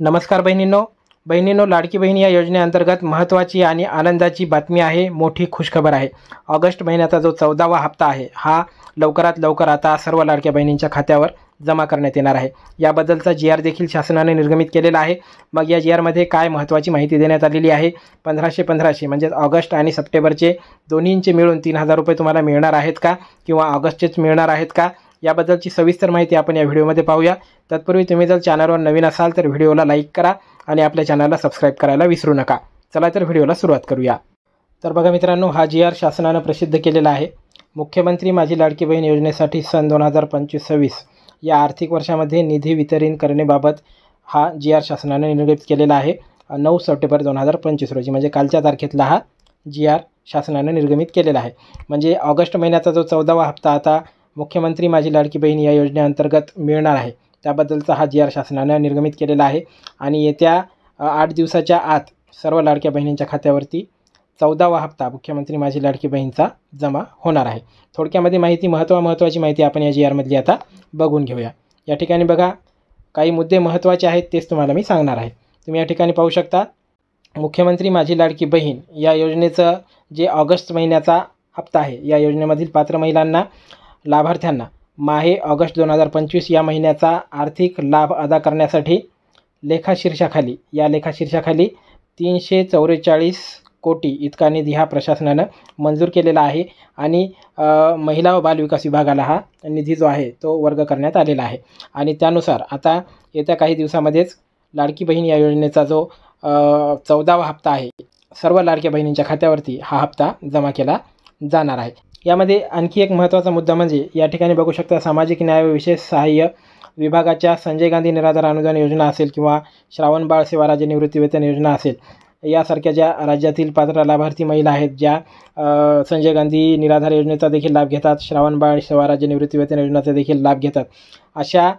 नमस्कार बहिणींनो, लाडकी बहीण या योजनेअंतर्गत महत्त्वाची आणि आनंदाची बातमी आहे। मोठी खुशखबर आहे। ऑगस्ट महिन्याचा जो 14वा हप्ता आहे हा लवकरात लवकर आता सर्व लाडक्या बहिणींच्या खात्यावर जमा करण्यात येणार आहे। याबद्दलचा GR देखील शासनाने निर्गमित केलेला आहे। मग या GR मध्ये काय महत्त्वाची माहिती देण्यात आलेली आहे? 1500 म्हणजे ऑगस्ट आणि सप्टेंबरचे दोन्हींचे मिळून 3000 रुपये तुम्हाला मिळणार आहेत का, किंवा ऑगस्टचेच मिळणार आहेत का, याबद्दलची सविस्तर माहिती आपण या व्हिडिओमध्ये पाहूया। तत्पूर्वी तुम्ही जर चॅनलवर नवीन असाल तर व्हिडिओला लाईक करा आणि आपल्या चॅनलला सबस्क्राइब करायला विसरू नका। चला तर व्हिडिओला सुरुवात करूया। तर बघा मित्रांनो, हा GR शासनाने प्रसिद्ध केलेला आहे। मुख्यमंत्री माझी लाडकी बहीण योजनेसाठी सन 2025-26 या आर्थिक वर्षामध्ये निधी वितरण करण्याबाबत हा GR शासनाने निर्गमित केलेला आहे। 9 सप्टेंबर 2025 रोजी म्हणजे कालच्या तारखेतला हा GR शासनाने निर्गमित केलेला आहे। म्हणजे ऑगस्ट महिन्याचा जो 14वा हप्ता आता मुख्यमंत्री माझी लाडकी बहीण या योजनेअंतर्गत मिळणार आहे, त्याबद्दलचा हा GR शासनाने निर्गमित केलेला आहे। आणि येत्या 8 दिवसाच्या आत सर्व लाडक्या बहिणींच्या खात्यावरती 14वा हप्ता मुख्यमंत्री माझी लाडकी बहीणचा जमा होणार आहे। थोडक्यामध्ये माहिती महत्त्वाची माहिती आपण या GR मधली आता बघून घेऊया। या ठिकाणी बघा, काही मुद्दे महत्त्वाचे आहेत तेच तुम्हाला मी सांगणार आहे। तुम्ही या ठिकाणी पाहू शकता, मुख्यमंत्री माझी लाडकी बहीण या योजनेचं जे ऑगस्ट महिन्याचा हप्ता आहे, या योजनेमधील पात्र महिलांना लाभार्थ्यांना माहे ऑगस्ट 2025 या महिन्याचा आर्थिक लाभ अदा करण्यासाठी लेखाशीर्षाखाली 344 कोटी इतका निधी हा प्रशासनानं मंजूर केलेला आहे। आणि महिला व बालविकास विभागाला हा निधी जो आहे तो वर्ग करण्यात आलेला आहे। आणि त्यानुसार आता येत्या काही दिवसामध्येच लाडकी बहीण या योजनेचा जो 14वा हप्ता आहे, सर्व लाडक्या बहिणींच्या खात्यावरती हा हप्ता जमा केला जाणार आहे। यामध्ये आणखी एक महत्त्वाचा मुद्दा म्हणजे या ठिकाणी बघू शकता, सामाजिक न्याय व विशेष सहाय्य विभागाच्या संजय गांधी निराधार अनुदान योजना असेल किंवा श्रावण बाळ सेवा राज्य निवृत्तीवेतन योजना असेल, यासारख्या ज्या राज्यातील पात्र लाभार्थी महिला आहेत, ज्या संजय गांधी निराधार योजनेचा देखील लाभ घेतात, श्रावण बाळ सेवा राज्य निवृत्तीवेतन योजनेचा देखील लाभ घेतात, अशा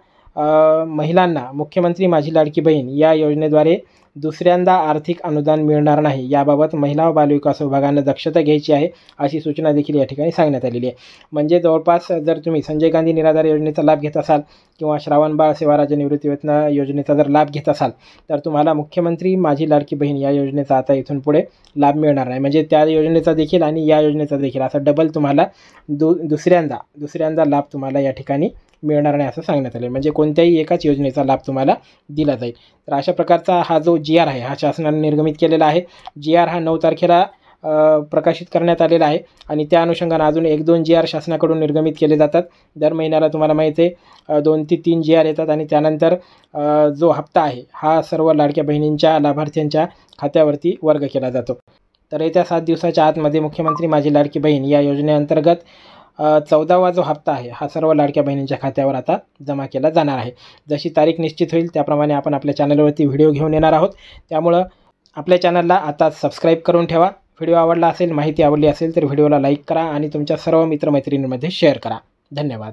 महिलांना मुख्यमंत्री माझी लाडकी बहीण या योजनेद्वारे दुसऱ्यांदा आर्थिक अनुदान मिळणार नाही। याबाबत महिला व बालविकास विभागाने दक्षता घ्यायची आहे, अशी सूचना देखील या ठिकाणी सांगण्यात आलेली आहे। म्हणजे जवळपास जर तुम्ही संजय गांधी निराधार योजनेचा लाभ घेत असाल किंवा श्रावण बाळ सेवा राज्य निवृत्तीवेतन योजनेचा जर लाभ घेत असाल, तर तुम्हाला मुख्यमंत्री माझी लाडकी बहीण या योजनेचा आता इथून पुढे लाभ मिळणार नाही। म्हणजे त्या योजनेचा देखील आणि या योजनेचा देखील असा डबल तुम्हाला दुसऱ्यांदा लाभ तुम्हाला या ठिकाणी मिळणार नाही असं सांगण्यात आले। म्हणजे कोणत्याही एकाच योजनेचा लाभ तुम्हाला दिला जाईल। तर अशा प्रकारचा हा जो GR आहे हा शासनाने निर्गमित केलेला आहे। GR हा 9 तारखेला प्रकाशित करण्यात आलेला आहे आणि त्या अनुषंगाने अजून 1-2 GR शासनाकडून निर्गमित केले जातात। दर महिन्याला तुम्हाला माहिती आहे 2 ते 3 GR येतात आणि त्यानंतर जो हप्ता आहे हा सर्व लाडक्या बहिणींच्या लाभार्थ्यांच्या खात्यावरती वर्ग केला जातो। तर येत्या 7 दिवसाच्या आतमध्ये मुख्यमंत्री माझी लाडकी बहीण या योजनेअंतर्गत 14वा जो हप्ता आहे हा सर्व लाडक्या बहिणींच्या खात्यावर आता जमा केला जाणार आहे। जशी तारीख निश्चित होईल त्याप्रमाणे आपण आपल्या चॅनलवरती व्हिडिओ घेऊन येणार आहोत। त्यामुळं आपल्या चॅनलला आता सबस्क्राईब करून ठेवा। व्हिडिओ आवडला असेल, माहिती आवडली असेल तर व्हिडिओला लाईक करा आणि तुमच्या सर्व मित्रमैत्रिणींमध्ये शेअर करा। धन्यवाद।